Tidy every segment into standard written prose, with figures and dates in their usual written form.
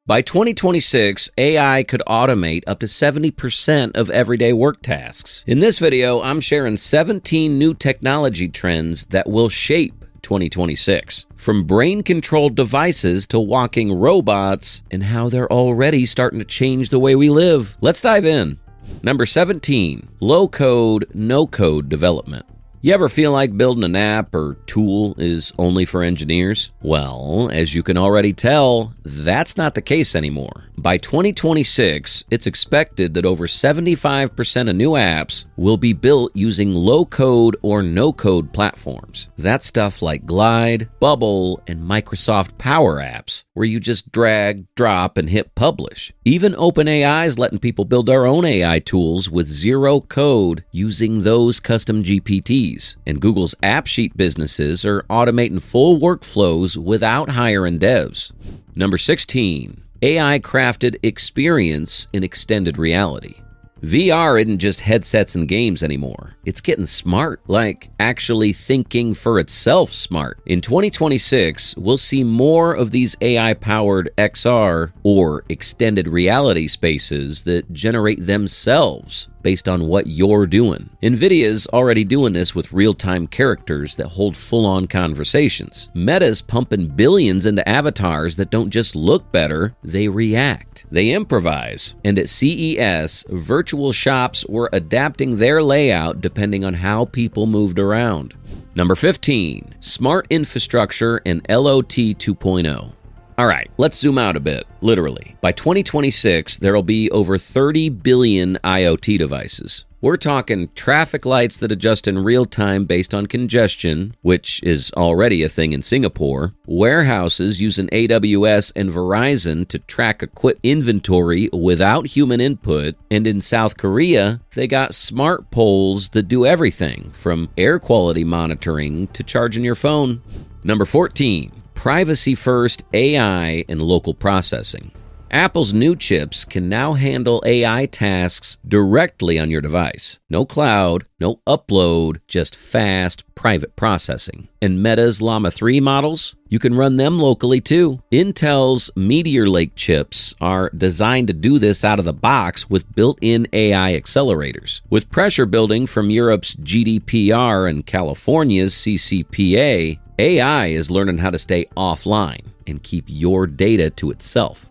By 2026, AI could automate up to 70% of everyday work tasks. In this video, I'm sharing 17 new technology trends that will shape 2026. From brain-controlled devices to walking robots, and how they're already starting to change the way we live. Let's dive in. Number 17, low-code, no-code development. You ever feel like building an app or tool is only for engineers? Well, as you can already tell, that's not the case anymore. By 2026, it's expected that over 75% of new apps will be built using low-code or no-code platforms. That's stuff like Glide, Bubble, and Microsoft Power Apps, where you just drag, drop, and hit publish. Even OpenAI is letting people build their own AI tools with zero code using those custom GPTs. And Google's AppSheet businesses are automating full workflows without hiring devs. Number 16, AI-crafted experience in extended reality. VR isn't just headsets and games anymore. It's getting smart, like actually thinking for itself smart. In 2026, we'll see more of these AI-powered XR or extended reality spaces that generate themselves based on what you're doing. NVIDIA's already doing this with real-time characters that hold full-on conversations. Meta's pumping billions into avatars that don't just look better, they react. They improvise. And at CES, virtual shops were adapting their layout depending on how people moved around. Number 15, smart infrastructure and LOT 2.0. All right, let's zoom out a bit, literally. By 2026, there'll be over 30 billion IoT devices. We're talking traffic lights that adjust in real time based on congestion, which is already a thing in Singapore, warehouses using AWS and Verizon to track equipment inventory without human input, and in South Korea, they got smart poles that do everything from air quality monitoring to charging your phone. Number 14. Privacy-first AI and local processing. Apple's new chips can now handle AI tasks directly on your device. No cloud, no upload, just fast, private processing. And Meta's Llama 3 models, you can run them locally too. Intel's Meteor Lake chips are designed to do this out of the box with built-in AI accelerators. With pressure building from Europe's GDPR and California's CCPA, AI is learning how to stay offline and keep your data to itself.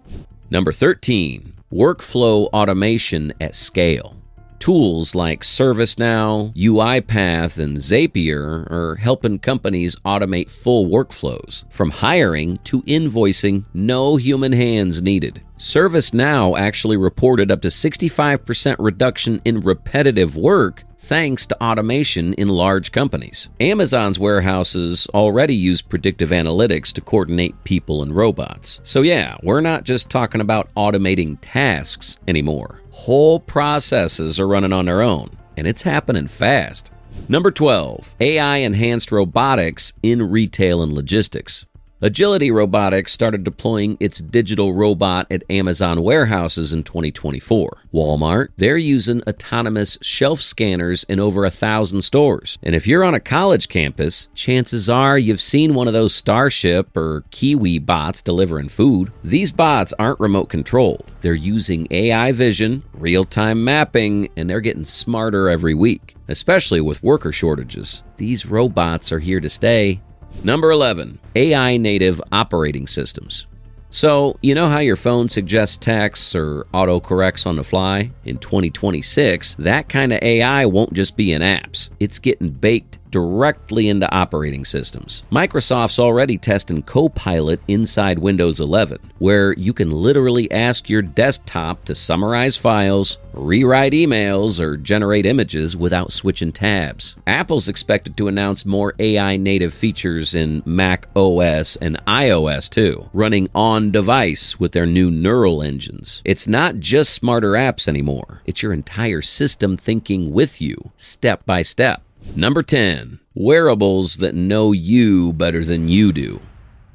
Number 13, workflow automation at scale. Tools like ServiceNow, UiPath, and Zapier are helping companies automate full workflows. From hiring to invoicing, no human hands needed. ServiceNow actually reported up to 65% reduction in repetitive work thanks to automation in large companies. Amazon's warehouses already use predictive analytics to coordinate people and robots. So yeah, we're not just talking about automating tasks anymore. Whole processes are running on their own, and it's happening fast. Number 12, AI-enhanced robotics in retail and logistics. Agility Robotics started deploying its digital robot at Amazon warehouses in 2024. Walmart, they're using autonomous shelf scanners in over 1,000 stores. And if you're on a college campus, chances are you've seen one of those Starship or Kiwi bots delivering food. These bots aren't remote controlled. They're using AI vision, real-time mapping, and they're getting smarter every week, especially with worker shortages. These robots are here to stay. Number 11, AI native operating systems. So, you know how your phone suggests texts or autocorrects on the fly? In 2026, that kind of AI won't just be in apps. It's getting baked directly into operating systems. Microsoft's already testing Copilot inside Windows 11, where you can literally ask your desktop to summarize files, rewrite emails, or generate images without switching tabs. Apple's expected to announce more AI-native features in Mac OS and iOS too, running on-device with their new neural engines. It's not just smarter apps anymore. It's your entire system thinking with you, step by step. Number 10, wearables that know you better than you do.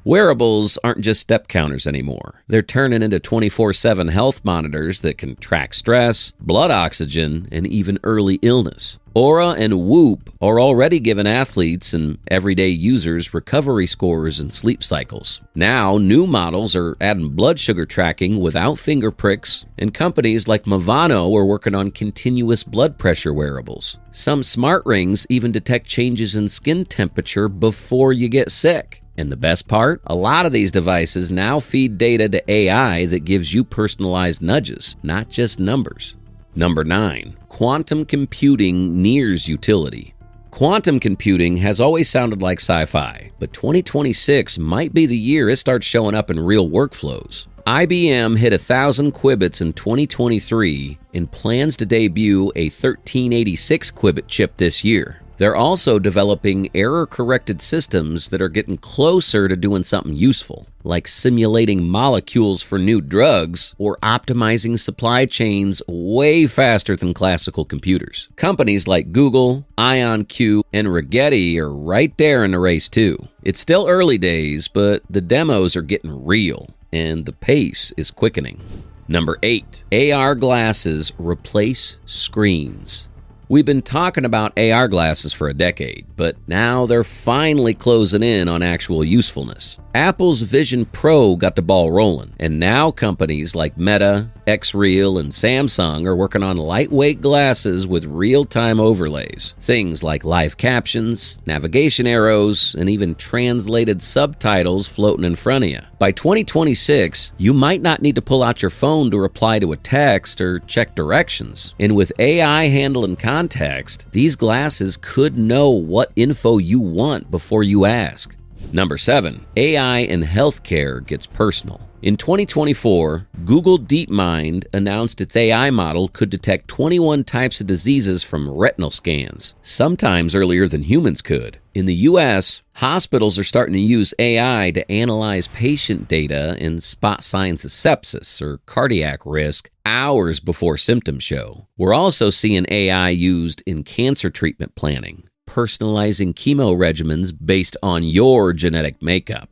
Wearables aren't just step counters anymore. They're turning into 24/7 health monitors that can track stress, blood oxygen, and even early illness. Oura and Whoop are already giving athletes and everyday users recovery scores and sleep cycles. Now, new models are adding blood sugar tracking without finger pricks, and companies like Movano are working on continuous blood pressure wearables. Some smart rings even detect changes in skin temperature before you get sick. And the best part? A lot of these devices now feed data to AI that gives you personalized nudges, not just numbers. Number 9. Quantum computing nears utility. Quantum computing has always sounded like sci-fi, but 2026 might be the year it starts showing up in real workflows. IBM hit 1,000 qubits in 2023 and plans to debut a 1386 qubit chip this year. They're also developing error-corrected systems that are getting closer to doing something useful, like simulating molecules for new drugs or optimizing supply chains way faster than classical computers. Companies like Google, IonQ, and Rigetti are right there in the race too. It's still early days, but the demos are getting real, and the pace is quickening. Number 8. AR glasses replace screens. We've been talking about AR glasses for a decade, but now they're finally closing in on actual usefulness. Apple's Vision Pro got the ball rolling, and now companies like Meta, Xreal, and Samsung are working on lightweight glasses with real-time overlays. Things like live captions, navigation arrows, and even translated subtitles floating in front of you. By 2026, you might not need to pull out your phone to reply to a text or check directions. And with AI handling context, these glasses could know what info you want before you ask. Number 7. AI in healthcare gets personal. In 2024, Google DeepMind announced its AI model could detect 21 types of diseases from retinal scans, sometimes earlier than humans could. In the U.S., hospitals are starting to use AI to analyze patient data and spot signs of sepsis or cardiac risk hours before symptoms show. We're also seeing AI used in cancer treatment planning, personalizing chemo regimens based on your genetic makeup.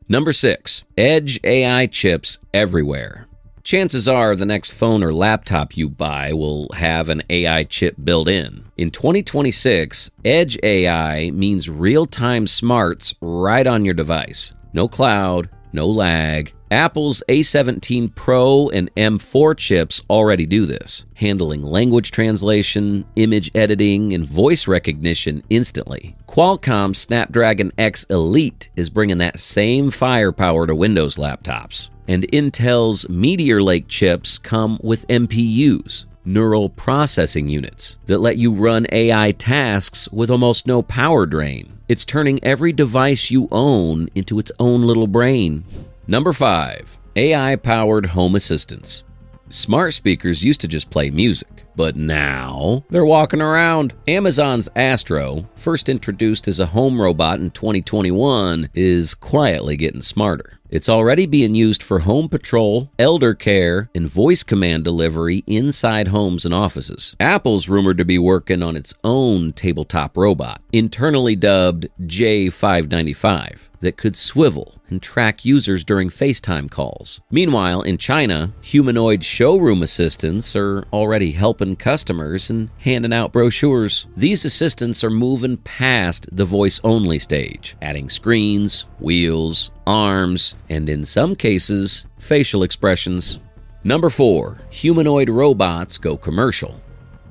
Number 6. Edge AI chips everywhere. Chances are the next phone or laptop you buy will have an AI chip built in. In 2026, Edge AI means real-time smarts right on your device. No cloud, no lag. Apple's A17 Pro and M4 chips already do this, handling language translation, image editing, and voice recognition instantly. Qualcomm's Snapdragon X Elite is bringing that same firepower to Windows laptops. And Intel's Meteor Lake chips come with NPUs, neural processing units, that let you run AI tasks with almost no power drain. It's turning every device you own into its own little brain. Number 5. AI-powered home assistants. Smart speakers used to just play music, but now they're walking around. Amazon's Astro, first introduced as a home robot in 2021, is quietly getting smarter. It's already being used for home patrol, elder care, and voice command delivery inside homes and offices. Apple's rumored to be working on its own tabletop robot, internally dubbed J595, that could swivel and track users during FaceTime calls. Meanwhile, in China, humanoid showroom assistants are already helping customers and handing out brochures. These assistants are moving past the voice-only stage, adding screens, wheels, arms, and in some cases, facial expressions. Number 4. Humanoid robots go commercial.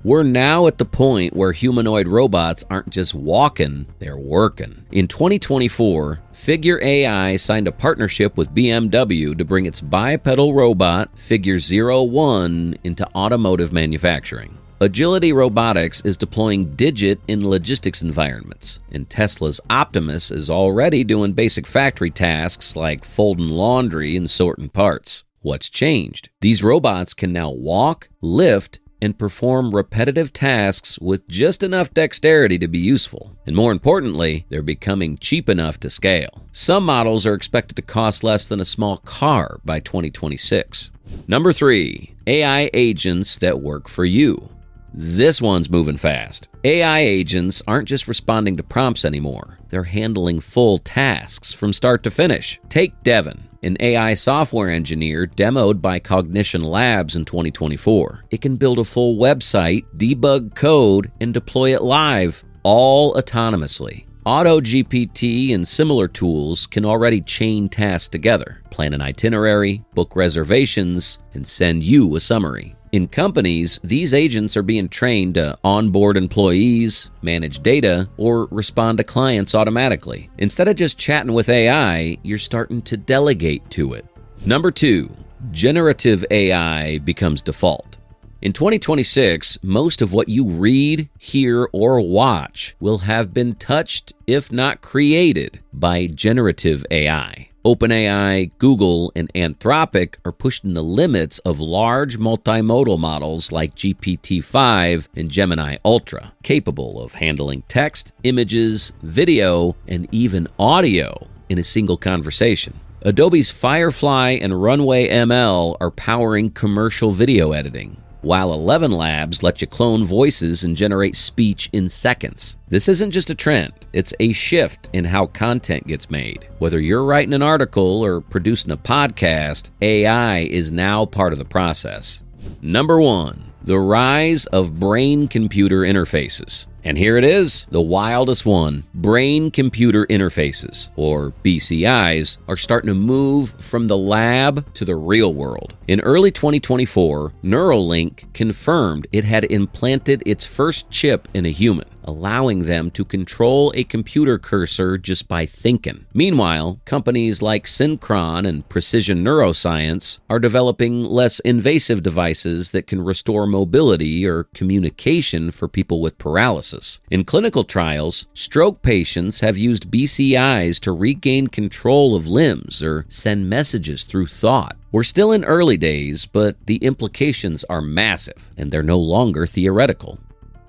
We're now at the point where humanoid robots aren't just walking, they're working. In 2024, Figure AI signed a partnership with BMW to bring its bipedal robot, Figure 01, into automotive manufacturing. Agility Robotics is deploying Digit in logistics environments, and Tesla's Optimus is already doing basic factory tasks like folding laundry and sorting parts. What's changed? These robots can now walk, lift, and perform repetitive tasks with just enough dexterity to be useful. And more importantly, they're becoming cheap enough to scale. Some models are expected to cost less than a small car by 2026. Number 3. AI agents that work for you. This one's moving fast. AI agents aren't just responding to prompts anymore. They're handling full tasks from start to finish. Take Devin, an AI software engineer demoed by Cognition Labs in 2024. It can build a full website, debug code, and deploy it live, all autonomously. AutoGPT and similar tools can already chain tasks together, plan an itinerary, book reservations, and send you a summary. In companies, these agents are being trained to onboard employees, manage data, or respond to clients automatically. Instead of just chatting with AI, you're starting to delegate to it. Number 2, generative AI becomes default. In 2026, most of what you read, hear, or watch will have been touched, if not created, by generative AI. OpenAI, Google, and Anthropic are pushing the limits of large multimodal models like GPT-5 and Gemini Ultra, capable of handling text, images, video, and even audio in a single conversation. Adobe's Firefly and Runway ML are powering commercial video editing, while 11 Labs let you clone voices and generate speech in seconds. This isn't just a trend, it's a shift in how content gets made. Whether you're writing an article or producing a podcast, AI is now part of the process. Number 1, the rise of brain-computer interfaces. And here it is, the wildest one. Brain-computer interfaces, or BCIs, are starting to move from the lab to the real world. In early 2024, Neuralink confirmed it had implanted its first chip in a human, allowing them to control a computer cursor just by thinking. Meanwhile, companies like Synchron and Precision Neuroscience are developing less invasive devices that can restore mobility or communication for people with paralysis. In clinical trials, stroke patients have used BCIs to regain control of limbs or send messages through thought. We're still in early days, but the implications are massive, and they're no longer theoretical.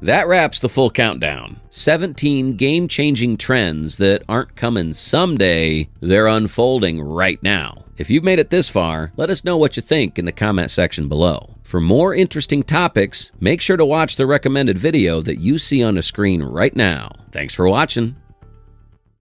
That wraps the full countdown. 17 game-changing trends that aren't coming someday, they're unfolding right now. If you've made it this far, let us know what you think in the comment section below. For more interesting topics, make sure to watch the recommended video that you see on the screen right now. Thanks for watching.